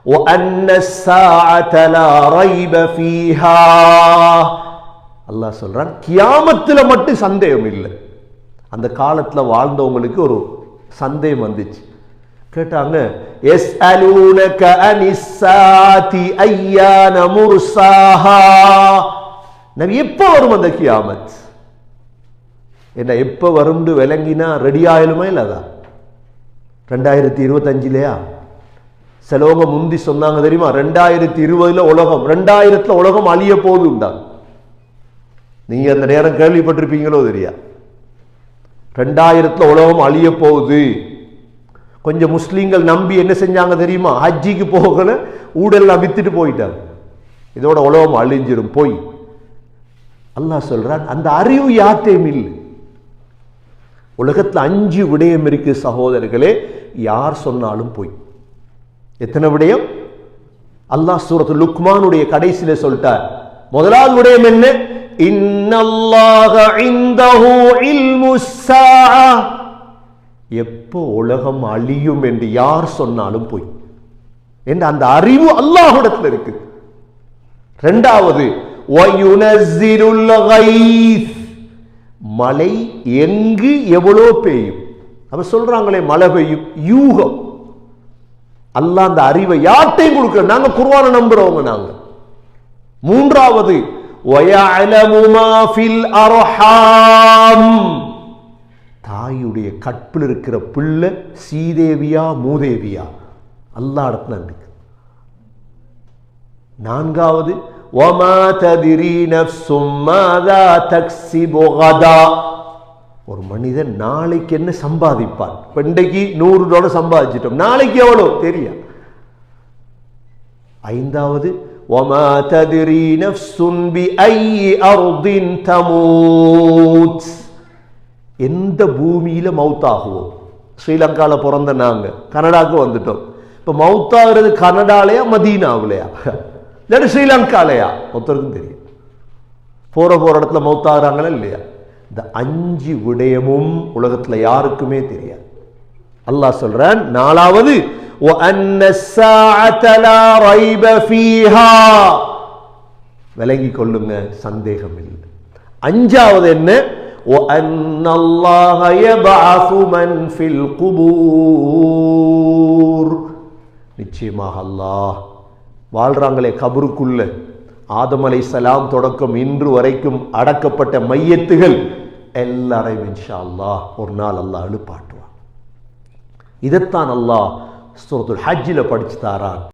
وَأَنَّ السَّاعَةَ لَا رَيْبَ فِيهَا. அல்லாஹ் சொல்றான், கியாமத்தில் மட்டும் சந்தேகம் இல்லை. அந்த காலத்தில் வாழ்ந்தவங்களுக்கு ஒரு சந்தேகம் வந்துச்சு. கேட்டாங்க, يَسْأَلُونَكَ عَنِ السَّاعَةِ أَيَّانَ مُرْسَاهَا. நபி, எப்போ வரும் அந்த கியாமத்? என்ன எப்போ வரும்னு விளங்கினா ரெடி ஆயிலுமே இல்லாதா? 2025 சிலவங்க முந்தி சொன்னாங்க தெரியுமா, 2020 உலகம், 2000 உலகம் அழிய போகுதுண்டா. நீங்க அந்த நேரம் கேள்விப்பட்டிருப்பீங்களோ தெரியா? 2000 உலகம் அழிய போகுது. கொஞ்சம் முஸ்லீம்கள் நம்பி என்ன செஞ்சாங்க தெரியுமா? ஹஜ்ஜிக்கு போகல, ஊடெல்லாம் வித்துட்டு போயிட்டாங்க. இதோட உலகம் அழிஞ்சிரும் போய். அல்லாஹ் சொல்றான், அந்த அறிவு யார்ட்டையும் இல்லை. உலகத்தில் 5 விடயம் இருக்கு சகோதரர்களே, யார் சொன்னாலும் போய். எத்தனை விடயம்? அல்லாஹ் சூரத்துல் லுக்மானுடைய கடைசியில சொல்லிட்டார். முதலாவது விடயம் என்ன? இன்னல்லாஹ இன்தஹு இல்முஸ் ஸாஅ. எப்போ உலகம் அழியும் என்று யார் சொன்னாலும் போய் என்ற அந்த அறிவு அல்லாஹ்விடத்தில் இருக்கு. இரண்டாவது, வயுனஸ்ஸிலுல் கைஸ். மழை எங்கு எவ்வளோ பெய்யும். அப்ப சொல்றாங்களே மழை பெய்யும், யூகம். அல்லாஹ் அந்த அறிவை யார்ட்டையும் கொடுக்க. நாங்க குர்ஆனை நம்புறவங்க நாங்க. மூன்றாவது, வயஅலமு மா ஃபில் அர்ஹாம். தாயுடைய கற்பில் இருக்கிற பிள்ளை சீதேவியா மூதேவியா அல்லாஹ் இடத்துல இருக்கு. நான்காவது, வமா தத்ரி நஃப்ஸும் மாதா தக்ஸிபு கதா. ஒரு மனிதன் நாளைக்கு என்ன சம்பாதிப்பான். இன்றைக்கு $100 சம்பாதிச்சிட்டோம், நாளைக்கு எவ்வளோ தெரியா. ஐந்தாவது, வமா தத்ரி நஃப்ஸுன் பிஐயி அர்தின் தமூத். எந்த பூமியில மௌத்தாகுவோம். ஸ்ரீலங்கால பிறந்த நாங்க கனடாக்கு வந்துட்டோம். இப்ப மௌத்தாகிறது கனடாலையா மதீனாவிலையா இல்லை ஸ்ரீலங்காலையா? ஒருத்தருக்கும் தெரியும். போற இடத்துல மௌத்தாகிறாங்களா இல்லையா? இந்த 5 விடயமும் உலகத்துல யாருக்குமே தெரியாது. அல்லாஹ் சொல்றான், நாலாவது, وَأَنَّ السَّاعَةَ لَا رَيْبَ فِيهَا. விளங்கி கொள்ளுங்க, சந்தேகம் இல்லை. அஞ்சாவது என்ன? وَأَنَّ اللَّهَ يَبْعَثُ مَنْ فِي الْقُبُورِ. நிச்சயமாக அல்லாஹ் வாழ்றாங்களே கபருக்குள்ள, ஆதம் அலைஹிஸ்ஸலாம் தொடக்கம் இன்று வரைக்கும் அடக்கப்பட்ட மையத்துகள் எல்லாரையும் இன்ஷா அல்லாஹ் ஒரு நாள் அல்லாஹ் எழுப்பாட்டுவான். இதைத்தான் அல்லாஹ் சூரத்துல் ஹஜ்ஜில் படிச்சு தாரான்.